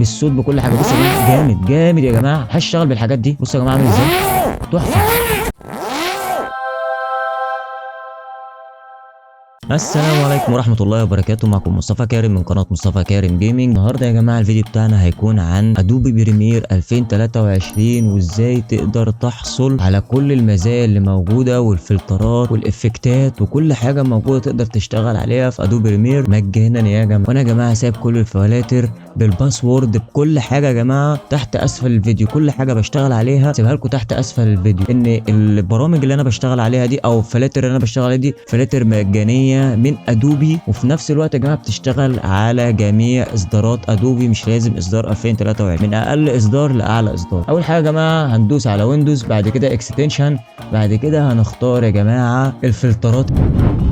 بالصوت بكل حاجه. بصوا يا جماعه جامد جامد يا جماعه، هشتغل بالحاجات دي. بصوا يا جماعه عامل ازاي، تحفه. السلام عليكم ورحمة الله وبركاته، معكم مصطفى كارم من قناة مصطفى كارم جيمنج. النهارده يا جماعة الفيديو بتاعنا هيكون عن ادوبي بريمير 2023 وازاي تقدر تحصل على كل المزايا اللي موجودة والفلترات والافكتات وكل حاجة موجودة تقدر تشتغل عليها في ادوبي بريمير مجانا يا جماعة. وانا يا جماعة سايب كل الفلاتر بالباسورد بكل حاجة يا جماعة تحت اسفل الفيديو. كل حاجة بشتغل عليها سيبها لكم تحت اسفل الفيديو. ان البرامج اللي انا بشتغل عليها دي او الفلاتر اللي انا بشتغل عليها دي فلاتر مجانية من ادوبي، وفي نفس الوقت يا جماعه بتشتغل على جميع اصدارات ادوبي، مش لازم اصدار 2023، من اقل اصدار لاعلى اصدار. اول حاجه يا جماعه هندوس على ويندوز، بعد كده اكستنشن، بعد كده هنختار يا جماعه الفلترات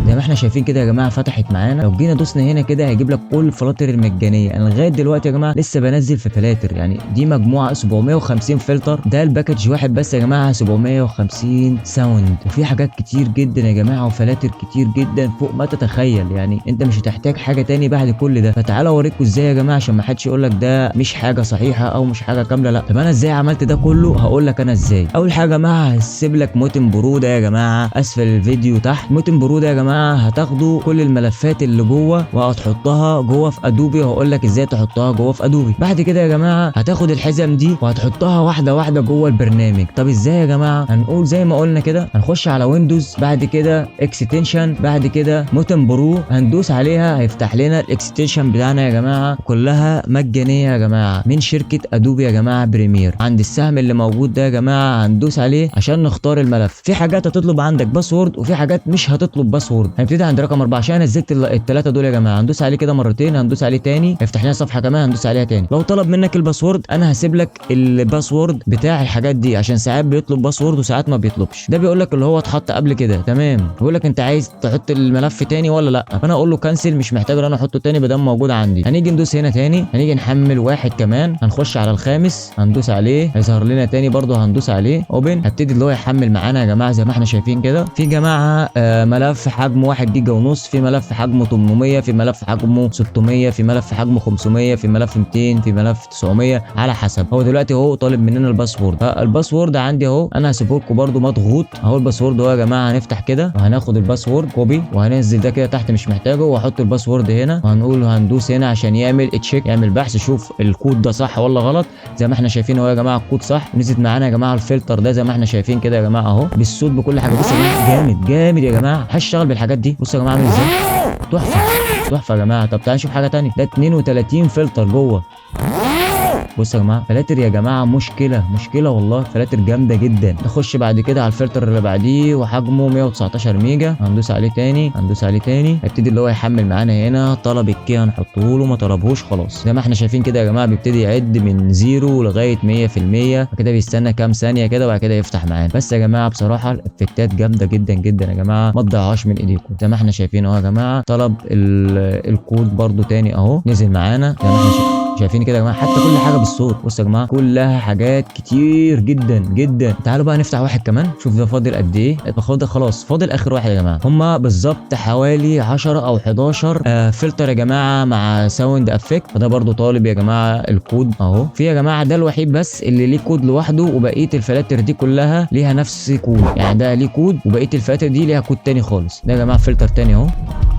زي ما احنا شايفين كده يا جماعه فتحت معانا. لو جينا دوسنا هنا كده هيجيب لك كل الفلاتر المجانيه. انا لغايه دلوقتي يا جماعه لسه بنزل في فلاتر، يعني دي مجموعه 750 فلتر، ده الباكج واحد بس يا جماعه 750 ساوند، وفي حاجات كتير جدا يا جماعه وفلاتر كتير جدا فوق ما تتخيل. يعني انت مش هتحتاج حاجه تاني بعد كل ده. فتعالى اوريكم ازاي يا جماعه عشان ما حدش يقول لك ده مش حاجه صحيحه او مش حاجه كامله. لا، طب انا ازاي عملت ده كله؟ هقول لك انا ازاي. اول حاجه يا جماعه هسيب لك موتن برو ده يا جماعه اسفل الفيديو تحت. موتن برو ده يا جماعه هتاخدوا كل الملفات اللي جوه وهتحطها جوه في ادوبي، وهقول لك ازاي تحطها جوه في ادوبي. بعد كده يا جماعه هتاخد الحزم دي وهتحطها واحده واحده جوه البرنامج. طب ازاي يا جماعه؟ هنقول زي ما قلنا كده، هنخش على ويندوز، بعد كده اكستنشن، بعد كده موتن برو، هندوس عليها هيفتح لنا الاكستنشن بتاعنا يا جماعه كلها مجانيه يا جماعه من شركه ادوبي يا جماعه بريمير. عند السهم اللي موجود ده يا جماعه هندوس عليه عشان نختار الملف. في حاجات هتطلب عندك باسورد وفي حاجات مش هتطلب باسورد. هنبتدي عند رقم 4 عشان نزلت الثلاثه دول يا جماعه. هندوس عليه كده مرتين، هندوس عليه تاني هيفتح لنا صفحه كمان، هندوس عليها تاني. لو طلب منك الباسورد انا هسيب لك الباسورد بتاع الحاجات دي عشان ساعات بيطلب باسورد وساعات ما بيطلبش. ده بيقول لك اللي هو اتحط قبل كده تمام، بيقول لك انت عايز تحط الملف تاني ولا لا، فانا اقول له كنسل، مش محتاج ان انا احطه تاني بدل موجود عندي. هنيجي ندوس هنا تاني، هنيجي نحمل واحد كمان، هنخش على الخامس هندوس عليه هيظهر لنا تاني برضه، هندوس عليه اوبن، هبتدي اللي هو يحمل معانا يا جماعه زي ما احنا شايفين كده. في جماعه ملف حجمه 1 جيجا ونص، في ملف حجمه 800، في ملف حجمه 600، في ملف حجمه 500، في ملف 200، في ملف 900 على حسب. هو دلوقتي هو طالب مننا الباسورد، الباسورد عندي اهو، انا هسيبه لكم برده مضغوط اهو. الباسورد اهو يا جماعه، هنفتح كده وهناخد الباسورد كوبي وهننزل ده كده تحت مش محتاجه، واحط الباسورد هنا وهنقول هندوس هنا عشان يعمل تشيك، يعمل بحث شوف الكود ده صح ولا غلط. زي ما احنا شايفين اهو يا جماعه الكود صح، نزلت معانا يا جماعه الفلتر ده زي ما احنا شايفين كده يا جماعه اهو بالصوت بكل حاجه. بصوا يا جماعه جامد جامد يا جماعه، هشتغل بالحاجات دي. بصوا يا جماعه عامل ازاي، تحفه تحفه يا جماعه. طب تعالوا نشوف حاجه ثانيه، ده 32 فلتر جوه. بصوا يا جماعه فلاتر يا جماعه مشكله والله، فلاتر جامده جدا. نخش بعد كده على الفلتر اللي بعديه وحجمه 119 ميجا، هندوس عليه تاني هندوس عليه تاني، هيبتدي اللي هو يحمل معانا هنا. طلب الكي هنحطه له، ما طلبهوش خلاص. زي ما احنا شايفين كده يا جماعه بيبتدي يعد من 0 لغايه 100%، كده بيستنى كام ثانيه كده وبعد كده يفتح معانا. بس يا جماعه بصراحه الافكتات جامده جدا جدا يا جماعه، ما تضيعوهاش من ايديكم. زي ما احنا شايفين اهو يا جماعه طلب الكود برده تاني اهو نزل معانا زي ما احنا شايفين كده يا جماعه، حتى كل حاجه بالصوت. بصوا يا جماعه كلها حاجات كتير جدا جدا. تعالوا بقى نفتح واحد كمان، شوف ده فاضل قد ايه. فاضل خلاص، فاضل اخر واحد يا جماعه. هما بالظبط حوالي 10 او 11 فلتر يا جماعه مع ساوند افكت. فده برده طالب يا جماعه الكود اهو. في يا جماعه ده الوحيد بس اللي ليه كود لوحده، وبقيه الفلاتر دي كلها ليها نفس كود، يعني ده ليه كود وبقيه الفلاتر دي ليها كود تاني خالص. ده يا جماعه فلتر تاني اهو.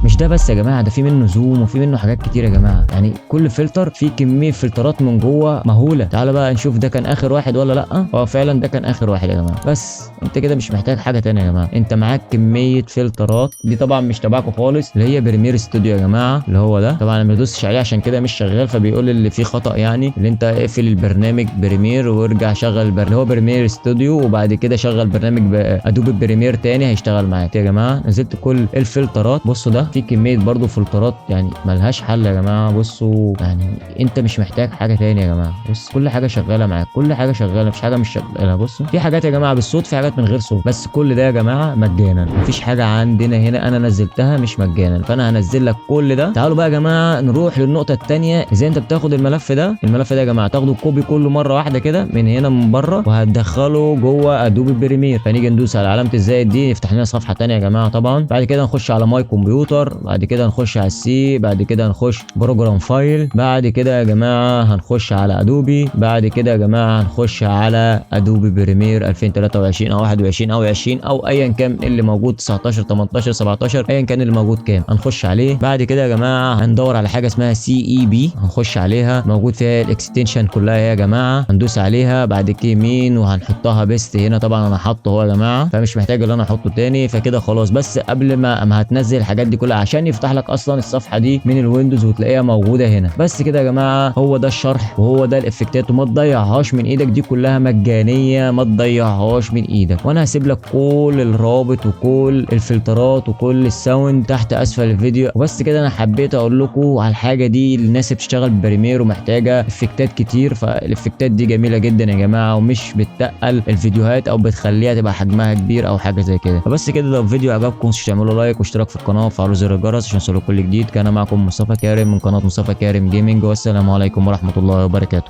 مش ده بس يا جماعه، ده في منه زوم وفي منه حاجات كتير يا جماعه، يعني كل فلتر فيه كميه فلترات من جوه مهوله. تعالى بقى نشوف ده كان اخر واحد ولا لا. فعلا ده كان اخر واحد يا جماعه. بس انت كده مش محتاج حاجه تانية يا جماعه، انت معاك كميه فلترات. دي طبعا مش تبعكم خالص، اللي هي بريمير ستوديو يا جماعه، اللي هو ده. طبعا انا ما دوستش عليه عشان كده مش شغال، فبيقول لي اللي فيه خطا، يعني اللي انت اقفل البرنامج بريمير وارجع شغل اللي هو بريمير ستوديو، وبعد كده شغل برنامج ادوبي بريمير تاني هيشتغل معاك يا جماعه. نزلت كل الفلترات. بصوا ده في كميه برضو فلترات يعني ملهاش حل يا جماعه. بصوا يعني انت مش محتاج حاجه تاني يا جماعه. بص كل حاجه شغاله معاك، كل حاجه شغاله، مفيش حاجه مش شغاله. بصوا في حاجات يا جماعه بالصوت، في حاجات من غير صوت، بس كل ده يا جماعه مجانا. مفيش حاجه عندنا هنا انا نزلتها مش مجانا، فانا هنزل لك كل ده. تعالوا بقى يا جماعه نروح للنقطه الثانيه، ازاي انت بتاخد الملف ده يا جماعه، تاخده كوبي كله مره واحده كده من هنا من بره وهتدخله جوه ادوبي بريمير. فنيجي ندوس على علامه الزائد دي يفتح لنا صفحه ثانيه يا جماعه. طبعا بعد كده نخش على ماي كمبيوتر فولدر، بعد كده هنخش على السي، بعد كده هنخش بروجرام فايل، بعد كده يا جماعه هنخش على ادوبي، بعد كده يا جماعه هنخش على ادوبي بريمير 2023 او 21 او 20 او ايا كان اللي موجود، 19 18 17 ايا كان اللي موجود كام هنخش عليه. بعد كده يا جماعه هندور على حاجه اسمها سي اي بي، هنخش عليها موجود فيها الاكستنشن كلها يا جماعه، هندوس عليها بعد كده يمين وهنحطها بيست هنا. طبعا انا حاطه اهو يا جماعه، فمش محتاج ان انا احطه تاني، فكده خلاص. بس قبل ما هتنزل الحاجات دي كلها عشان يفتح لك اصلا الصفحه دي من الويندوز وتلاقيها موجوده هنا. بس كده يا جماعه هو ده الشرح وهو ده الافكتات، وما تضيعهاش من ايدك، دي كلها مجانيه ما تضيعهاش من ايدك. وانا هسيب لك كل الرابط وكل الفلترات وكل الساوند تحت اسفل الفيديو. وبس كده، انا حبيت اقول لكم على الحاجه دي للناس اللي بتشتغل ببريمير ومحتاجه افكتات كتير، فالافكتات دي جميله جدا يا جماعه ومش بتتقل الفيديوهات او بتخليها تبقى حجمها كبير او حاجه زي كده. فبس كده، لو الفيديو عجبكم مش تعملوا لايك واشتراك في القناه وفعلوا زر الجرس عشان يوصلكوا كل جديد. كان معكم مصطفى كارم من قناه مصطفى كارم جيمنج، والسلام عليكم ورحمه الله وبركاته.